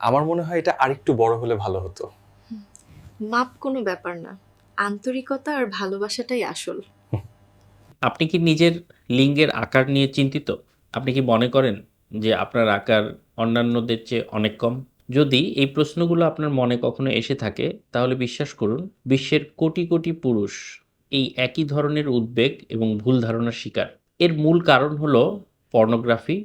আমার মনে হয় এটা আরেকটু বড় হলে ভালো হতো। মাপ কোনো ব্যাপার না, আন্তরিকতা আর ভালোবাসাটাই আসল। আপনি কি নিজের লিঙ্গের আকার নিয়ে চিন্তিত? আপনি কি মনে করেন যে আপনার আকার অন্যান্যদের চেয়ে অনেক কম? যদি এই প্রশ্নগুলো আপনার মনে কখনো এসে থাকে, তাহলে বিশ্বাস করুন, বিশ্বের কোটি কোটি পুরুষ এই একই ধরনের উদ্বেগ এবং ভুল ধারণার শিকার। এর মূল কারণ হলো পর্নোগ্রাফি,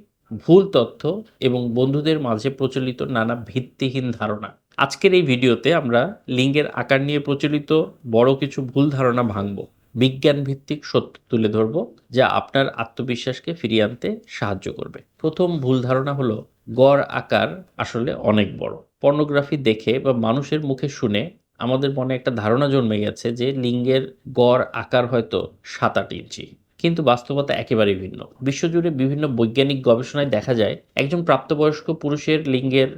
ভুল তথ্য এবং বন্ধুদের মাঝে প্রচলিত নানা ভিত্তিহীন ধারণা। আজকের এই ভিডিওতে আমরা লিঙ্গের আকার নিয়ে প্রচলিত বড় কিছু ভুল ধারণা ভাঙব, বিজ্ঞান ভিত্তিক সত্য তুলে ধরব, যা আপনার আত্মবিশ্বাসকে ফিরিয়ে আনতে সাহায্য করবে। প্রথম ভুল ধারণা হলো গড় আকার আসলে অনেক বড়। পর্নোগ্রাফি দেখে বা মানুষের মুখে শুনে আমাদের মনে একটা ধারণা জন্মে গেছে যে লিঙ্গের গড় আকার হয়তো 7-8 ইঞ্চি, কিন্তু বাস্তবতা একেবারেই ভিন্ন। বিশ্বজুড়ে বিভিন্ন বৈজ্ঞানিক গবেষণায় দেখা যায় একজন প্রাপ্তবয়স্ক পুরুষের লিঙ্গের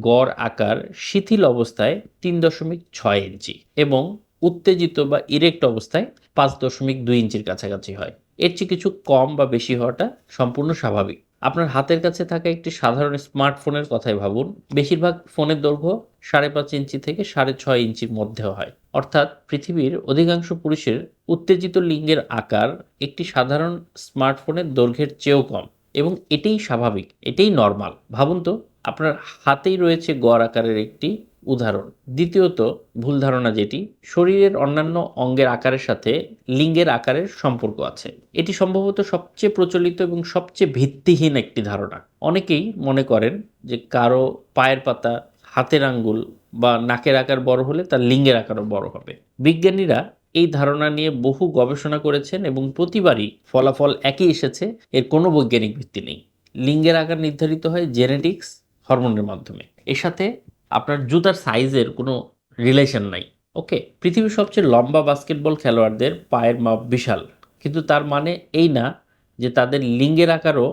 গড় আকার শিথিল অবস্থায় 3.6 ইঞ্চি এবং উত্তেজিত বা ইরেক্ট অবস্থায় 5.2 ইঞ্চির কাছাকাছি হয়। এর চেয়ে কিছু কম বা বেশি হওয়াটা সম্পূর্ণ স্বাভাবিক। আপনার হাতের কাছে থাকা একটি সাধারণ স্মার্টফোনের কথাই ভাবুন। বেশিরভাগ ফোনের দৈর্ঘ্য 5.5 ইঞ্চি থেকে 6.5 ইঞ্চির মধ্যে হয়। অর্থাৎ পৃথিবীর অধিকাংশ পুরুষের উত্তেজিত লিঙ্গের আকার একটি সাধারণ স্মার্টফোনের দৈর্ঘ্যের চেয়েও কম, এবং এটাই স্বাভাবিক, এটাই নর্মাল। ভাবুন তো, আপনার হাতেই রয়েছে গড় আকারের একটি উদাহরণ। দ্বিতীয়ত ভুল ধারণা, যেটি শরীরের অন্যান্য অঙ্গের আকারের সাথে লিঙ্গের আকারের সম্পর্ক আছে, এটি সম্ভবত সবচেয়ে প্রচলিত এবং সবচেয়ে ভিত্তিহীন একটি ধারণা। অনেকেই মনে করেন যে কারো পায়ের পাতা, হাতের আঙ্গুল বা নাকের আকার বড় হলে তার লিঙ্গের আকারও বড় হবে। বিজ্ঞানীরা এই ধারণা নিয়ে বহু গবেষণা করেছেন এবং প্রতিবারই ফলাফল একই এসেছে, এর কোনো বৈজ্ঞানিক ভিত্তি নেই। লিঙ্গের আকার নির্ধারিত হয় জেনেটিক্স, হরমোনের মাধ্যমে। এর সাথে আপনার জুতার সাইজের কোনো রিলেশন নাই। ওকে, পৃথিবীর সবচেয়ে লম্বা বাস্কেটবল খেলোয়াড়দের পায়ের মাপ বিশাল, কিন্তু তার মানে এই না যে তাদের লিঙ্গের আকারও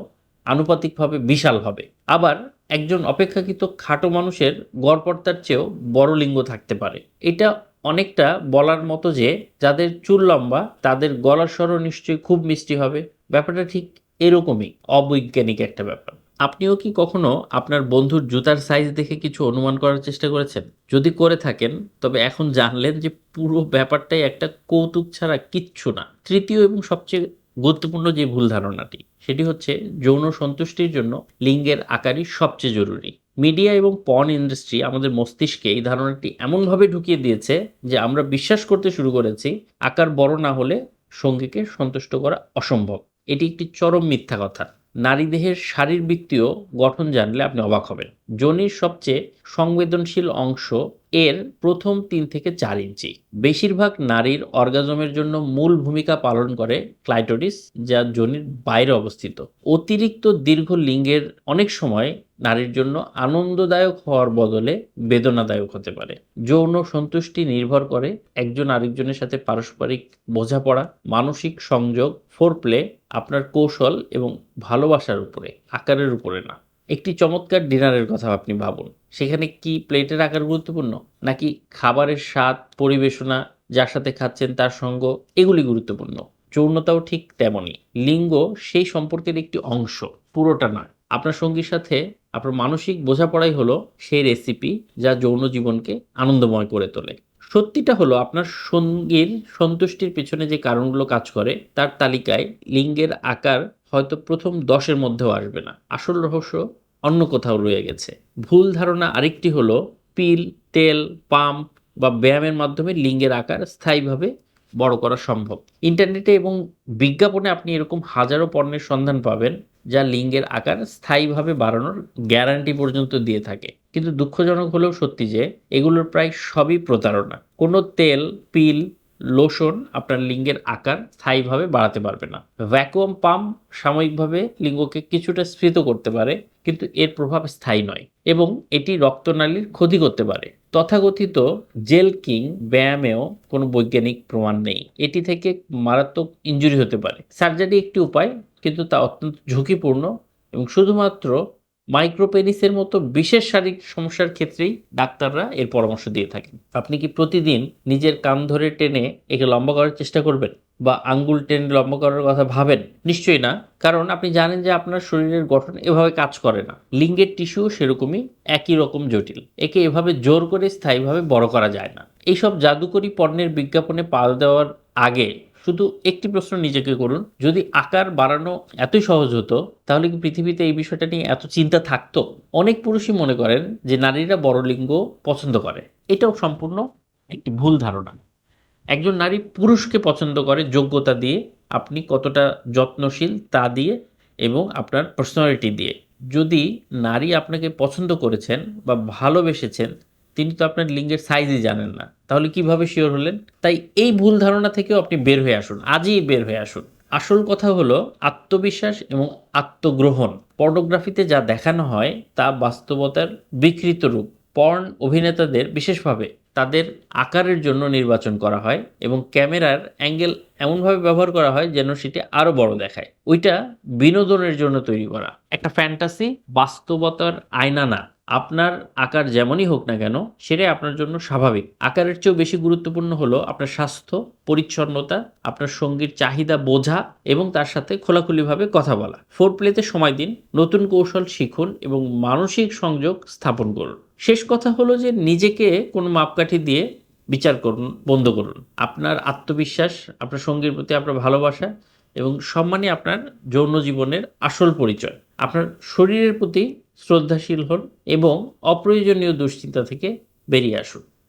আনুপাতিকভাবে বিশাল হবে। আবার একজন অপেক্ষাকৃত খাটো মানুষের গড়পড়তার চেয়েও বড় লিঙ্গ থাকতে পারে। এটা অনেকটা বলার মতো যে যাদের চুল লম্বা তাদের গলার স্বরও নিশ্চয়ই খুব মিষ্টি হবে। ব্যাপারটা ঠিক এরকমই অবৈজ্ঞানিক একটা ব্যাপার। আপনিও কি কখনো আপনার বন্ধুর জুতার সাইজ দেখে কিছু অনুমান করার চেষ্টা করেছেন? যদি করে থাকেন, তবে এখন জানলেন যে পুরো ব্যাপারটাই একটা কৌতুক ছাড়া কিচ্ছু না। তৃতীয় এবং সবচেয়ে গুরুত্বপূর্ণ যে ভুল ধারণাটি, সেটি হচ্ছে যৌন সন্তুষ্টির জন্য লিঙ্গের আকারই সবচেয়ে জরুরি। মিডিয়া এবং পর্ন ইন্ডাস্ট্রি আমাদের মস্তিষ্কে এই ধারণাটি এমনভাবে ঢুকিয়ে দিয়েছে যে আমরা বিশ্বাস করতে শুরু করেছি আকার বড় না হলে সঙ্গীকে সন্তুষ্ট করা অসম্ভব। এটি একটি চরম মিথ্যা কথা। নারী দেহের শারীরবৃত্তীয় গঠন জানলে আপনি অবাক হবেন। যোনির সবচেয়ে সংবেদনশীল অংশ এর প্রথম 3 থেকে 4 ইঞ্চি। বেশিরভাগ নারীর অর্গাজমের জন্য মূল ভূমিকা পালন করে ক্লাইটোরিস, যা যোনির বাইরে অবস্থিত। অতিরিক্ত দীর্ঘ লিঙ্গের অনেক সময় নারীর জন্য আনন্দদায়ক হওয়ার বদলে বেদনাদায়ক হতে পারে। যৌন সন্তুষ্টি নির্ভর করে একজন আরেকজনের সাথে পারস্পরিক বোঝাপড়া, মানসিক সংযোগ, ফোরপ্লে, আপনার কৌশল এবং ভালোবাসার উপরে, আকারের উপরে না। একটি চমৎকার ডিনারের কথা আপনি ভাবুন। সেখানে কি প্লেটের আকার গুরুত্বপূর্ণ, নাকি খাবারের স্বাদ, পরিবেশনা, যার সাথে খাচ্ছেন তার সঙ্গ, এগুলি গুরুত্বপূর্ণ? যৌনতাও ঠিক তেমনই। লিঙ্গ সেই সম্পর্কের একটি অংশ, পুরোটা নয়। আপনার সঙ্গীর সাথে আপনার মানসিক বোঝাপড়াই হলো সেই রেসিপি যা যৌন জীবনকে আনন্দময় করে তোলে। সত্যিটা হলো, আপনার সঙ্গীর সন্তুষ্টির পেছনে যে কারণগুলো কাজ করে তার তালিকায় লিঙ্গের আকার হয়তো প্রথম 10-এর মধ্যেও আসবে না। আসল রহস্য অন্য কোথাও রয়ে গেছে। ভুল ধারণা আরেকটি হলো পিল, তেল, পাম্প বা ব্যায়ামের মাধ্যমে লিঙ্গের আকার স্থায়ীভাবে বড় করা সম্ভব। ইন্টারনেটে এবং বিজ্ঞাপনে আপনি এরকম হাজারো পণ্যের সন্ধান পাবেন যা লিঙ্গের আকার স্থায়ীভাবে বাড়ানোর গ্যারান্টি পর্যন্ত দিয়ে থাকে। কিন্তু দুঃখজনক হলেও সত্যি যে এগুলোর প্রায় সবই প্রতারণা। কোনো তেল, পিল, লোশন আপনার লিঙ্গের আকার স্থায়ীভাবে বাড়াতে পারবে না। ভ্যাকুয়াম পাম্প সাময়িকভাবে লিঙ্গকে কিছুটা স্ফীত করতে পারে, কিন্তু এর প্রভাব স্থায়ী নয় এবং এটি রক্তনালীর ক্ষতি করতে পারে। তথাকথিত জেল কিং ব্যায়ামেও কোনো বৈজ্ঞানিক প্রমাণ নেই। এটি থেকে মারাত্মক ইনজুরি হতে পারে। সার্জারি একটি উপায়, কিন্তু তা অত্যন্ত ঝুঁকিপূর্ণ এবং শুধুমাত্র মাইক্রোপেনিসের মতো বিশেষ শারীরিক সমস্যার ক্ষেত্রেই ডাক্তাররা এর পরামর্শ দিয়ে থাকেন। আপনি কি প্রতিদিন নিজের কান ধরে টেনে একে লম্বা করার চেষ্টা করবেন? বা আঙ্গুল টেনে লম্বা করার কথা ভাবেন? নিশ্চয়ই না, কারণ আপনি জানেন যে আপনার শরীরের গঠন এভাবে কাজ করে না। লিঙ্গের টিস্যু সেরকমই একই রকম জটিল। একে এভাবে জোর করে স্থায়ীভাবে বড় করা যায় না। এইসব জাদুকরি পণ্যের বিজ্ঞাপনে পাল দেওয়ার আগে শুধু একটি প্রশ্ন নিজেকে করুন, যদি আকার বাড়ানো এতই সহজ হতো তাহলে কি পৃথিবীতে এই বিষয়টা নিয়ে এত চিন্তা থাকতো? অনেক পুরুষই মনে করেন যে নারীরা বড় লিঙ্গ পছন্দ করে। এটাও সম্পূর্ণ একটি ভুল ধারণা। একজন নারী পুরুষকে পছন্দ করে যোগ্যতা দিয়ে, আপনি কতটা যত্নশীল তা দিয়ে এবং আপনার পার্সোনালিটি দিয়ে। যদি নারী আপনাকে পছন্দ করেছেন বা ভালোবেসেছেন, তিনি তো আপনার লিঙ্গের সাইজই জানেন না, তাহলে কিভাবে শিওর হলেন? তাই এই ভুল ধারণা থেকেও আপনি বের হয়ে আসুন, আজই বের হয়ে আসুন। আসল কথা হলো আত্মবিশ্বাস এবং আত্মগ্রহণ। পর্নোগ্রাফিতে যা দেখানো হয় তা বাস্তবতার বিকৃত রূপ। পর্ন অভিনেতাদের বিশেষভাবে তাদের আকারের জন্য নির্বাচন করা হয় এবং ক্যামেরার অ্যাঙ্গেল এমনভাবে ব্যবহার করা হয় যেন সেটি আরও বড় দেখায়। ওইটা বিনোদনের জন্য তৈরি করা একটা ফ্যান্টাসি, বাস্তবতার আয়না না। আপনার আকার যেমনই হোক না কেন সেটাই আপনার জন্য স্বাভাবিক। আকারের চেয়েও বেশি গুরুত্বপূর্ণ হলো আপনার স্বাস্থ্য, পরিচ্ছন্নতা, আপনার সঙ্গীর চাহিদা বোঝা এবং তার সাথে খোলাখুলিভাবে কথা বলা। ফোরপ্লেতে সময় দিন, নতুন কৌশল শিখুন এবং মানসিক সংযোগ স্থাপন করুন। শেষ কথা হলো যে নিজেকে কোনো মাপকাঠি দিয়ে বিচার করুন বন্ধ করুন। আপনার আত্মবিশ্বাস, আপনার সঙ্গীর প্রতি আপনার ভালোবাসা এবং সম্মানই আপনার যৌন জীবনের আসল পরিচয়। আপনার শরীরের প্রতি শ্রদ্ধাশীল হন এবং অপ্রয়োজনীয় দুশ্চিন্তা থেকে বেরিয়ে আসুন।